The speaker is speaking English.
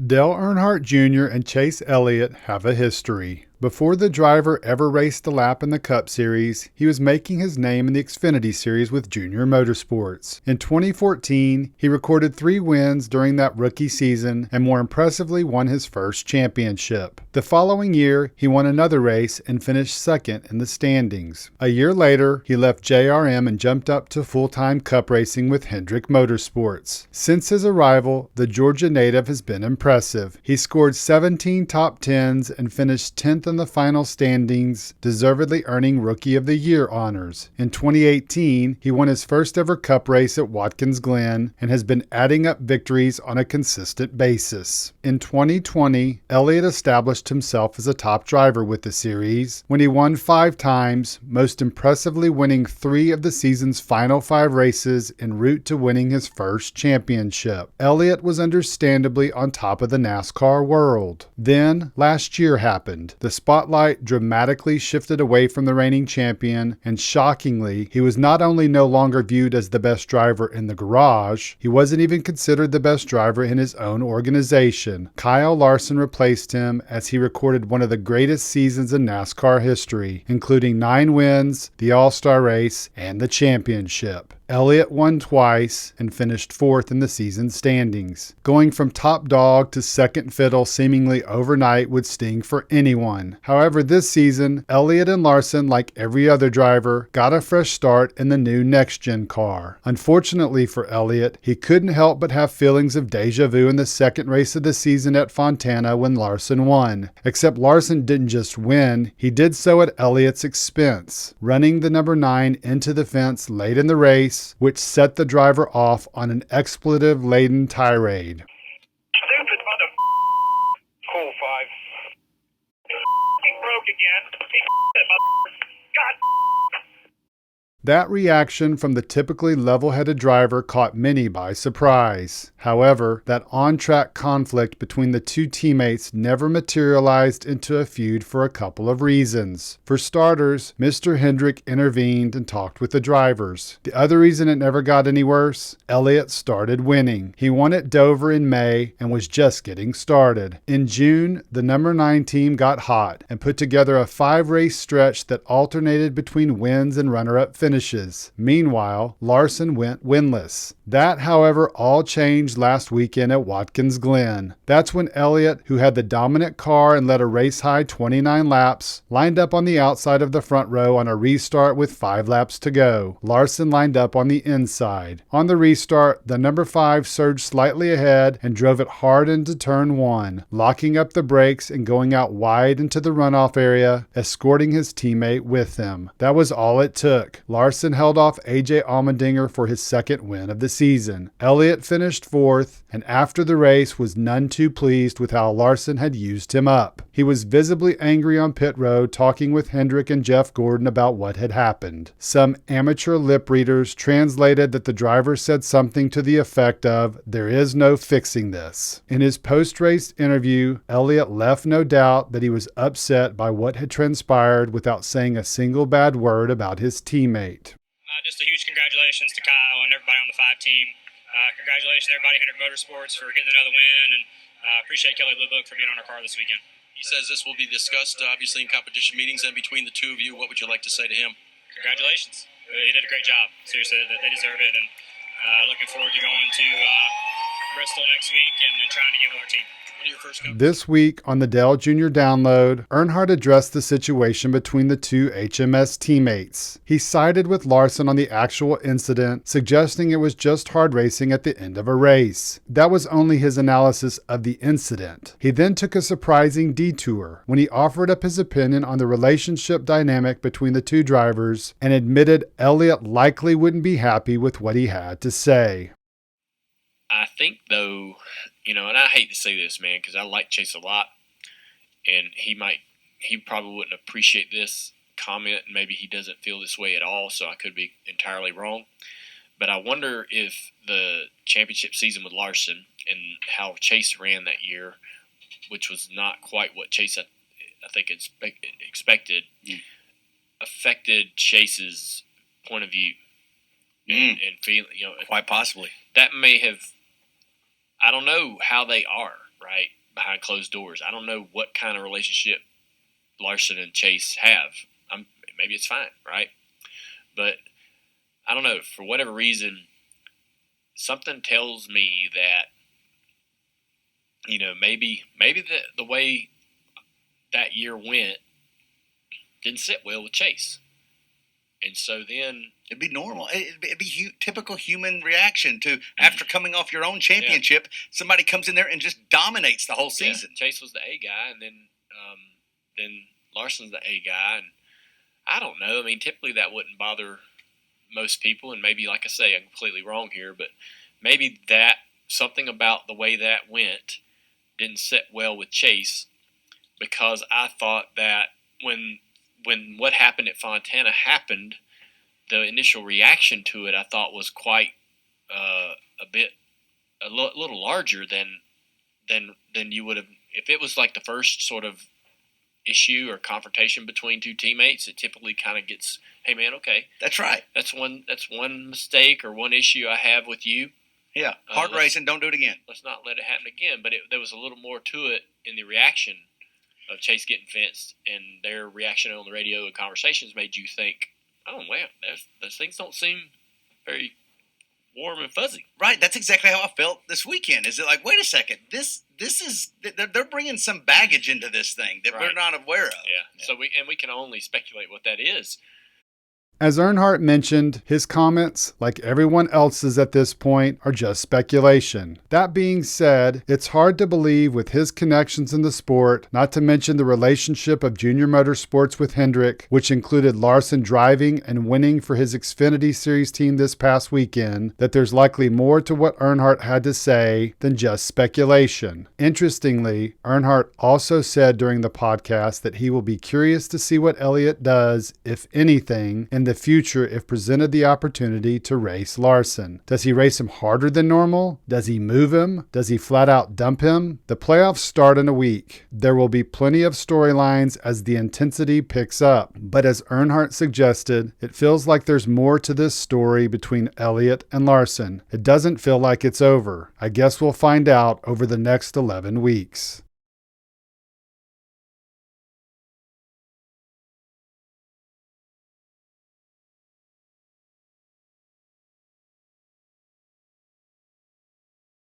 Dale Earnhardt Jr. and Chase Elliott have a history. Before the driver ever raced a lap in the Cup Series, he was making his name in the Xfinity Series with JR Motorsports. In 2014, he recorded 3 wins during that rookie season and more impressively won his first championship. The following year, he won another race and finished second in the standings. A year later, he left JRM and jumped up to full-time Cup racing with Hendrick Motorsports. Since his arrival, the Georgia native has been impressive. He scored 17 top 10s and finished 10th in the final standings, deservedly earning Rookie of the Year honors. In 2018, he won his first ever Cup race at Watkins Glen and has been adding up victories on a consistent basis. In 2020, Elliott established himself as a top driver with the series when he won 5 times, most impressively winning 3 of the season's final 5 races en route to winning his first championship. Elliott was understandably on top of the NASCAR world. Then, last year happened. The spotlight dramatically shifted away from the reigning champion, and shockingly, he was not only no longer viewed as the best driver in the garage, he wasn't even considered the best driver in his own organization. Kyle Larson replaced him as he recorded one of the greatest seasons in NASCAR history, including 9 wins, the All-Star race, and the championship. Elliott won twice and finished 4th in the season standings. Going from top dog to second fiddle seemingly overnight would sting for anyone. However, this season, Elliott and Larson, like every other driver, got a fresh start in the new next-gen car. Unfortunately for Elliott, he couldn't help but have feelings of deja vu in the second race of the season at Fontana when Larson won. Except Larson didn't just win, he did so at Elliott's expense, running the number 9 into the fence late in the race, which set the driver off on an expletive-laden tirade. Stupid mother. Cool 5. He broke again. God. That reaction from the typically level-headed driver caught many by surprise. However, that on-track conflict between the two teammates never materialized into a feud for a couple of reasons. For starters, Mr. Hendrick intervened and talked with the drivers. The other reason it never got any worse, Elliott started winning. He won at Dover in May and was just getting started. In June, the number 9 team got hot and put together a 5-race stretch that alternated between wins and runner-up finishes. Meanwhile, Larson went winless. That, however, all changed last weekend at Watkins Glen. That's when Elliott, who had the dominant car and led a race-high 29 laps, lined up on the outside of the front row on a restart with 5 laps to go. Larson lined up on the inside. On the restart, the number 5 surged slightly ahead and drove it hard into turn 1, locking up the brakes and going out wide into the runoff area, escorting his teammate with him. That was all it took. Larson held off A.J. Allmendinger for his second win of the season. Elliott finished 4th, and after the race was none too pleased with how Larson had used him up. He was visibly angry on pit road, talking with Hendrick and Jeff Gordon about what had happened. Some amateur lip readers translated that the driver said something to the effect of, "There is no fixing this." In his post-race interview, Elliott left no doubt that he was upset by what had transpired without saying a single bad word about his teammate. Just a huge congratulations to Kyle and everybody on the 5 team. Congratulations everybody at Hendrick Motorsports for getting another win, and appreciate Kelly Blue Book for being on our car this weekend. He says this will be discussed, obviously, in competition meetings and between the two of you. What would you like to say to him? Congratulations. He did a great job. Seriously, they deserve it, and looking forward to going to Bristol next week and trying to get with our team. This week on the Dale Jr. Download, Earnhardt addressed the situation between the two HMS teammates. He sided with Larson on the actual incident, suggesting it was just hard racing at the end of a race. That was only his analysis of the incident. He then took a surprising detour when he offered up his opinion on the relationship dynamic between the two drivers and admitted Elliott likely wouldn't be happy with what he had to say. I think, though, and I hate to say this, man, because I like Chase a lot, and he probably wouldn't appreciate this comment. Maybe he doesn't feel this way at all, so I could be entirely wrong. But I wonder if the championship season with Larson and how Chase ran that year, which was not quite what Chase, I think, expected, affected Chase's point of view and feeling. Quite possibly. That may have. I don't know how they are, right? right, behind closed doors. I don't know what kind of relationship Larson and Chase have. Maybe it's fine, right? But I don't know. For whatever reason, something tells me that, maybe the way that year went didn't sit well with Chase. And so then it'd be normal. It'd be typical human reaction to after coming off your own championship, somebody comes in there and just dominates the whole season. Yeah, Chase was the A guy, and then Larson's the A guy, and I don't know. I mean, typically that wouldn't bother most people, and maybe, like I say, I'm completely wrong here, but maybe that something about the way that went didn't sit well with Chase, because I thought that when what happened at Fontana happened, the initial reaction to it I thought was quite a little larger than you would have if it was like the first sort of issue or confrontation between two teammates. It typically kind of gets, hey man, okay, that's right. That's one mistake or one issue I have with you. Yeah, hard racing, don't do it again. Let's not let it happen again. But there was a little more to it in the reaction of Chase getting fenced, and their reaction on the radio and conversations made you think, oh, wow, those things don't seem very warm and fuzzy. Right, that's exactly how I felt this weekend. Is it like, wait a second, this is they're bringing some baggage into this thing that we're not aware of. Yeah. So we can only speculate what that is. As Earnhardt mentioned, his comments, like everyone else's at this point, are just speculation. That being said, it's hard to believe with his connections in the sport, not to mention the relationship of Junior Motorsports with Hendrick, which included Larson driving and winning for his Xfinity Series team this past weekend, that there's likely more to what Earnhardt had to say than just speculation. Interestingly, Earnhardt also said during the podcast that he will be curious to see what Elliott does, if anything, in the future if presented the opportunity to race Larson. Does he race him harder than normal? Does he move him? Does he flat out dump him? The playoffs start in a week. There will be plenty of storylines as the intensity picks up. But as Earnhardt suggested, it feels like there's more to this story between Elliott and Larson. It doesn't feel like it's over. I guess we'll find out over the next 11 weeks.